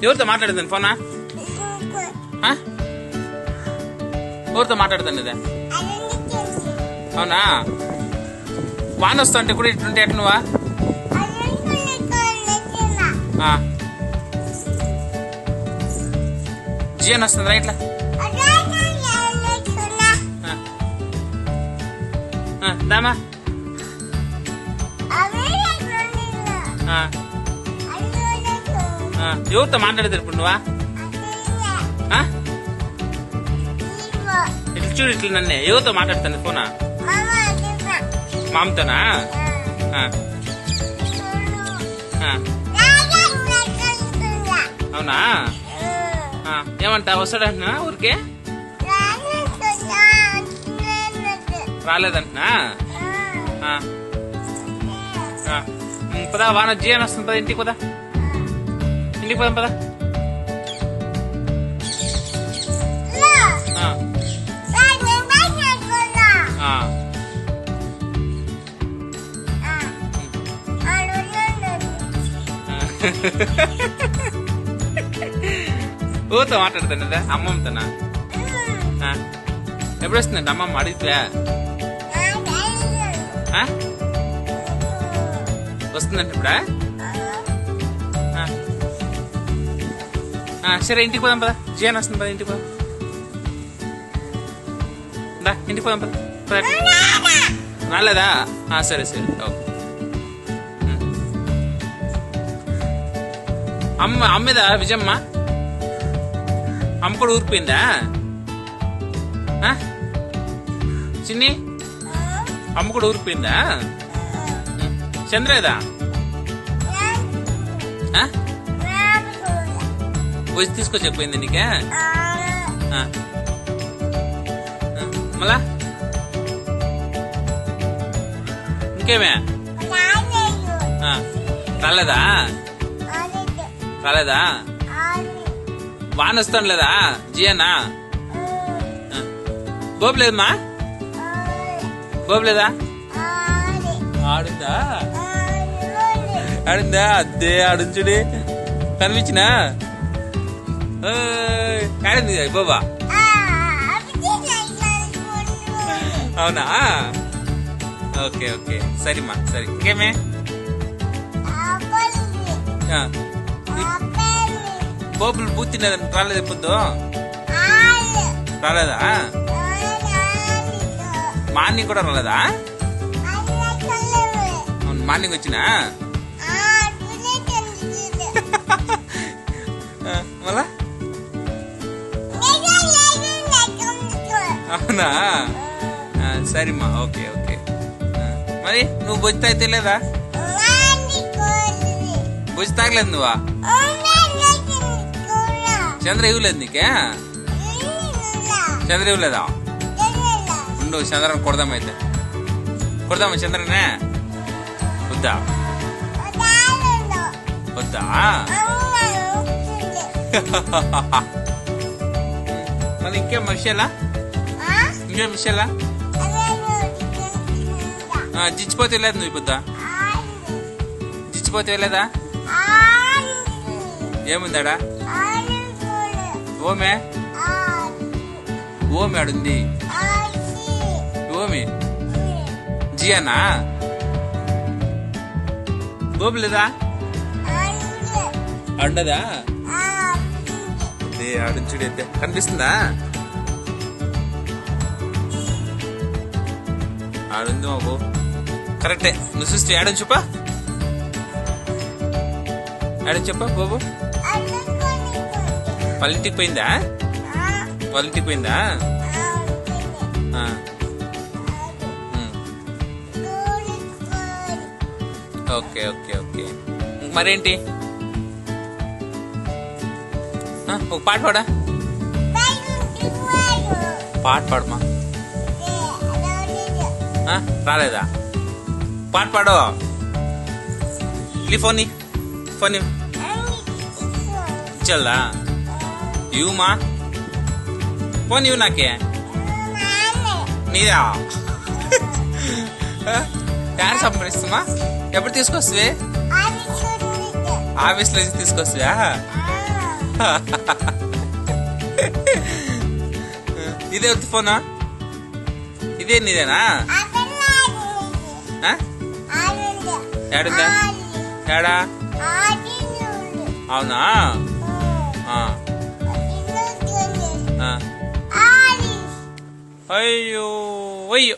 ఎవరితో మాట్లాడుతుంది ఫోనా? ఎవరితో మాట్లాడుతుంది ఇదే? అవునా? వాన వస్తుంటే కూడా ఇట్లుంటే ఎట్లా నువ్వా? జియన్ వస్తుందిరా ఇట్లా. దామా ఎవరితో మాట్లాడేది ఇప్పుడు నువ్వా? ఇట్లా చూడు ఇట్లా నన్నే ఎవరితో మాట్లాడుతుంది ఫోనా? మామతోనా? అవునా? ఏమంటా వస్తాడంటున్నా ఊరికే? రాలేదంటున్నా? పదా వాన జియన్ వస్తుంది పదా ఇంటికి పదా. ఇంటికి పోదాం పదా. ఊతో మాట్లాడుతున్నదా అమ్మమ్మతోనా? ఎప్పుడు వస్తుందంట అమ్మమ్మ అడిగితే? వస్తుందంట ఇప్పుడా? సరే ఇంటికి పోదాం పదా. జియన్ వస్తుంది పదా ఇంటికి పోదాం. ఇంటికి పోదాం పదా. రాలేదా? సరే సరే ఓకే. అమ్మేదా విజయమ్మ? అమ్మ కూడా ఊరిపోయిందా చిన్ని? అమ్మ కూడా ఊరిపోయిందా? చంద్రేదా? వచ్చి తీసుకొచ్చేపోయింది నీకే? మళ్ళా ఇంకేమే? రాలేదా? రాలేదా? వాన వస్తాను లేదా జియనా? గోపలేదమ్మా? గోపలేదా? ఆడుందా? ఆడుందా? అద్దే ఆడుంచుడి కనిపించినా ఆడింది బాబా. అవునా? ఓకే ఓకే సరేమ్మా సరే. ఇంకేమే? బోబులు బూతినదని రాలేదు ఎప్పుడు? రాలేదా? మార్నింగ్ కూడా రాలేదా? మార్నింగ్ వచ్చినా మళ్ళా? అవునా? సరేమ్మా ఓకే ఓకే. మరి నువ్వు బొజ్జి తాగితే లేదా? బొజ్జి తాగలేదు నువ్వా? చంద్ర ఇవ్వలేదు నీకే? చంద్ర ఇవ్వలేదా? ఉండు చంద్రని కొడదాం అయితే. కొడదామా చంద్రనే? వద్దా? వద్దా? మళ్ళీ ఇంకేం విషయాలా? ఇంకేం విషయాలా? జిచ్చిపోతే వెళ్ళలేదు నువ్వు ఇప్పుడు? జిచ్చిపోతే వెళ్ళలేదా? ఏముందాడా? ఓమే ఓమే ఆడుంది. ఓమే జియానా? గోపులేదా? అండదా? ఆడుంచుడైతే కనిపిస్తుందా? ఆడుంది బాబు కరెక్టే. నువ్వు చూస్తే ఆడని చెప్పా? ఆడని చెప్పా బాబు? వాళ్ళ ఇంటికి పోయిందా? వాళ్ళ ఇంటికి పోయిందా? Okay okay okay. మరేంటి ఒక పాట పాడా? పాట పాడమా? రాలేదా? పాట పాడు. ఫోన్ ఫోన్ ఇచ్చల్లా ఇవ్వమా? ఫోన్ ఇవ్వు నాకే. నీదా? యాడ సంపాదిస్తుమా? ఎప్పుడు తీసుకొస్తావే? ఆఫీస్ లో తీసుకొస్తావా? ఇదే వద్దు ఫోనా? ఇదే నీదేనా? ఏడుందా? ఏడా? అవునా? అయ్యో అయ్యో